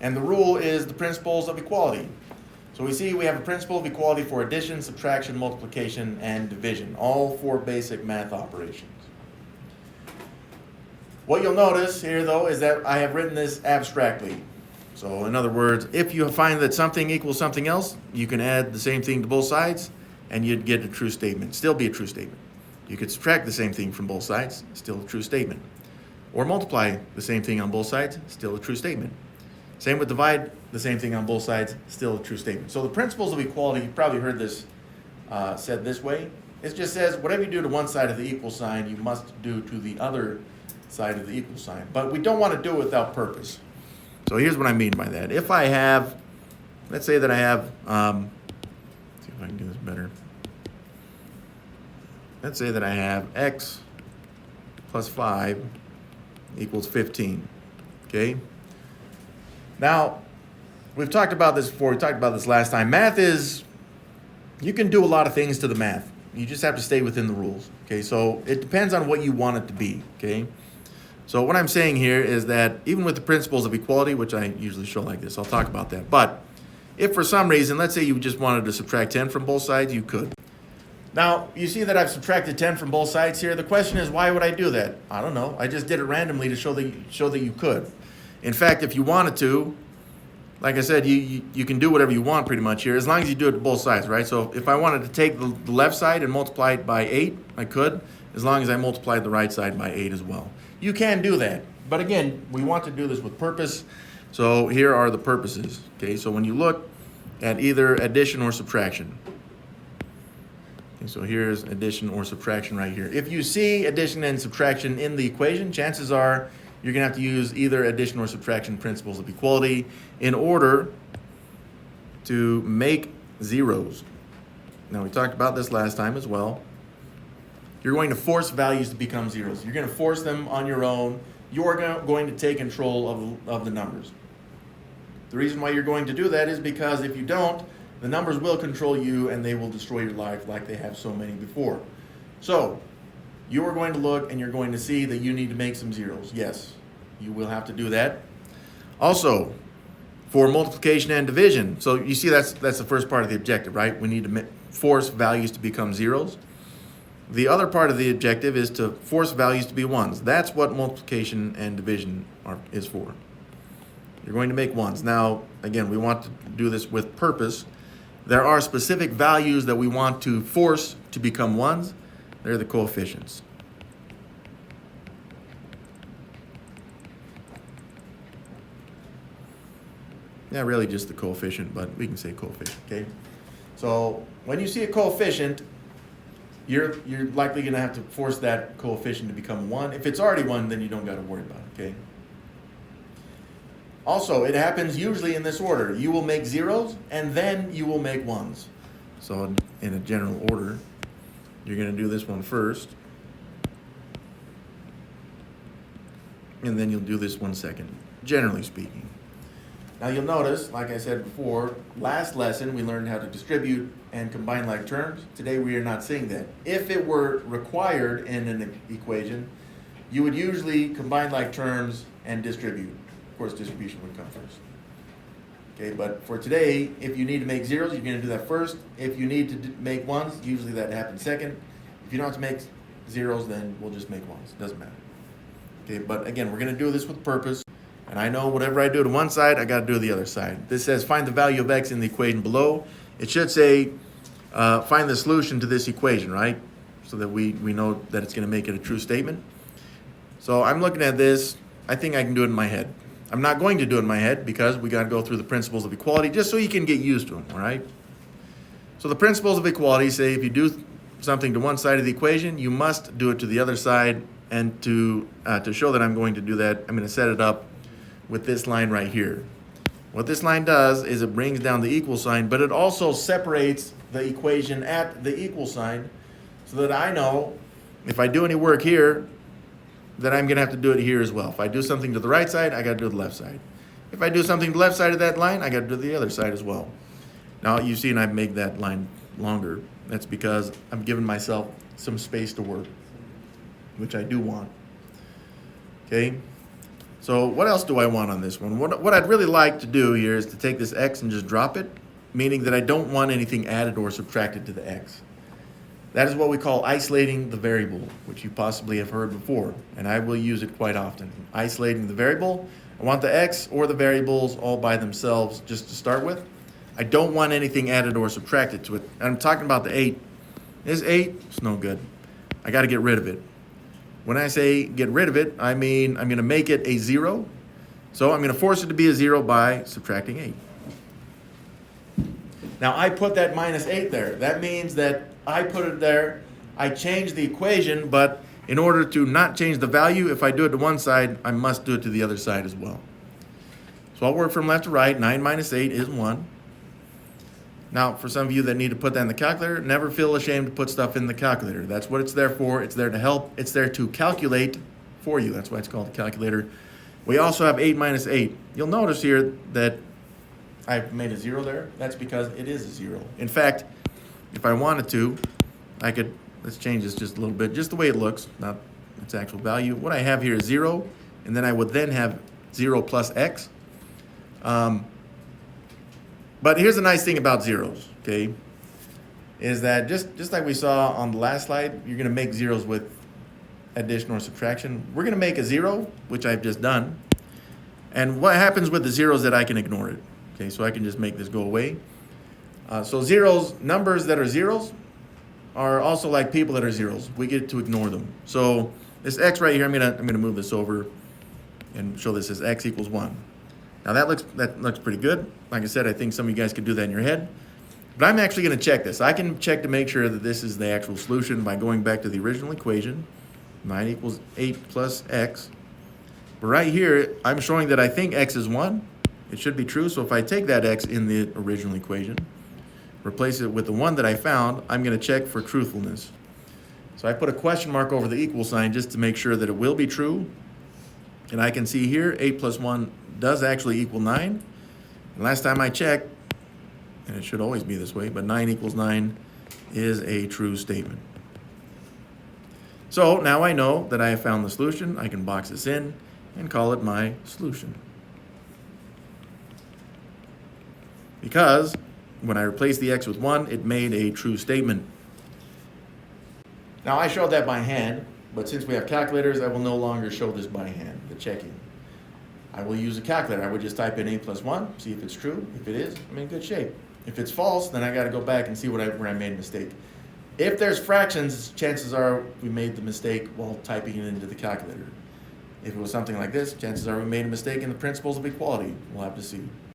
And the rule is the principles of equality. So we see we have a principle of equality for addition, subtraction, multiplication, and division, all four basic math operations. What you'll notice here, though, is that I have written this abstractly. So in other words, if you find that something equals something else, you can add the same thing to both sides, and you'd get a true statement, still be a true statement. You could subtract the same thing from both sides, still a true statement. Or multiply the same thing on both sides, still a true statement. Same with divide the same thing on both sides, still a true statement. So the principles of equality, you've probably heard this said this way. It just says whatever you do to one side of the equal sign, you must do to the other side of the equal sign. But we don't want to do it without purpose. So here's what I mean by that. If I have, let's say that I have, let's see if I can do this better. Let's say that I have x plus 5 equals 15, okay? Now, we've talked about this before. We talked about this last time. Math is, you can do a lot of things to the math. You just have to stay within the rules, okay? So it depends on what you want it to be, okay? So what I'm saying here is that even with the principles of equality, which I usually show like this, I'll talk about that. But if for some reason, let's say you just wanted to subtract 10 from both sides, you could. Now, you see that I've subtracted 10 from both sides here. The question is, why would I do that? I don't know. I just did it randomly to show that you could. In fact, if you wanted to, like I said, you can do whatever you want pretty much here, as long as you do it to both sides, right? So if I wanted to take the left side and multiply it by 8, I could, as long as I multiplied the right side by 8 as well. You can do that. But again, we want to do this with purpose. So here are the purposes, okay? So when you look at either addition or subtraction, okay, so here's addition or subtraction right here. If you see addition and subtraction in the equation, chances are you're going to have to use either addition or subtraction principles of equality in order to make zeros. Now, we talked about this last time as well. You're going to force values to become zeros. You're going to force them on your own. You're going to take control of the numbers. The reason why you're going to do that is because if you don't, the numbers will control you and they will destroy your life like they have so many before. So, you are going to look and you're going to see that you need to make some zeros. Yes, you will have to do that. Also, for multiplication and division, so you see that's the first part of the objective, right? We need to force values to become zeros. The other part of the objective is to force values to be ones. That's what multiplication and division is for. You're going to make ones. Now, again, we want to do this with purpose. There are specific values that we want to force to become ones. They're the coefficients. Yeah, really just the coefficient, but we can say coefficient, okay? So when you see a coefficient, you're likely going to have to force that coefficient to become 1. If it's already 1, then you don't got to worry about it, okay? Also, it happens usually in this order. You will make zeros, and then you will make ones. So in a general order, you're going to do this one first, and then you'll do this one second, generally speaking. Now you'll notice, like I said before, last lesson we learned how to distribute and combine like terms. Today we are not seeing that. If it were required in an equation, you would usually combine like terms and distribute. Of course, distribution would come first. Okay, but for today, if you need to make zeros, you're going to do that first. If you need to make ones, usually that happens second. If you don't have to make zeros, then we'll just make ones. Doesn't matter. Okay, but again, we're going to do this with purpose. And I know whatever I do to one side, I got to do to the other side. This says find the value of x in the equation below. It should say find the solution to this equation, right? So that we know that it's going to make it a true statement. So I'm looking at this. I think I can do it in my head. I'm not going to do it in my head because we got to go through the principles of equality just so you can get used to them, all right? So the principles of equality say if you do something to one side of the equation, you must do it to the other side. And to show that I'm going to do that, I'm going to set it up with this line right here. What this line does is it brings down the equal sign, but it also separates the equation at the equal sign so that I know if I do any work here, that I'm going to have to do it here as well. If I do something to the right side, I got to do the left side. If I do something to the left side of that line, I got to do the other side as well. Now you see, and I've made that line longer. That's because I'm giving myself some space to work, which I do want. Okay? So what else do I want on this one? What I'd really like to do here is to take this x and just drop it, meaning that I don't want anything added or subtracted to the x. That is what we call isolating the variable, which you possibly have heard before, and I will use it quite often. Isolating the variable. I want the x or the variables all by themselves just to start with. I don't want anything added or subtracted to it. And I'm talking about the 8. This 8, it's no good. I got to get rid of it. When I say get rid of it, I mean I'm going to make it a 0. So I'm going to force it to be a 0 by subtracting 8. Now I put that minus 8 there. That means that I put it there. I changed the equation, but in order to not change the value, if I do it to one side, I must do it to the other side as well. So I'll work from left to right. 9 minus 8 is 1. Now, for some of you that need to put that in the calculator, never feel ashamed to put stuff in the calculator. That's what it's there for. It's there to help. It's there to calculate for you. That's why it's called a calculator. We also have 8 minus 8. You'll notice here that I've made a 0 there. That's because it is a 0. In fact, if I wanted to, I could, let's change this just a little bit, just the way it looks, not its actual value. What I have here is 0, and then I would then have 0 plus x. But here's the nice thing about zeros, okay, is that just like we saw on the last slide, you're going to make zeros with addition or subtraction. We're going to make a 0, which I've just done. And what happens with the zeros that I can ignore it? Okay, so I can just make this go away. So zeros, numbers that are zeros are also like people that are zeros. We get to ignore them. So this x right here, I'm gonna move this over and show this as x equals 1. Now that looks pretty good. Like I said, I think some of you guys could do that in your head. But I'm actually going to check this. I can check to make sure that this is the actual solution by going back to the original equation. 9 equals 8 plus x. But right here, I'm showing that I think x is 1. It should be true. So if I take that x in the original equation, replace it with the 1 that I found, I'm going to check for truthfulness. So I put a question mark over the equal sign just to make sure that it will be true. And I can see here 8 plus 1 does actually equal 9. And last time I checked, and it should always be this way, but 9 equals 9 is a true statement. So now I know that I have found the solution. I can box this in and call it my solution. Because when I replaced the x with 1, it made a true statement. Now I showed that by hand, but since we have calculators, I will no longer show this by hand, the checking. I will use a calculator. I would just type in 8 plus 1, see if it's true. If it is, I'm in good shape. If it's false, then I got to go back and see where I made a mistake. If there's fractions, chances are we made the mistake while typing it into the calculator. If it was something like this, chances are we made a mistake in the principles of equality. We'll have to see.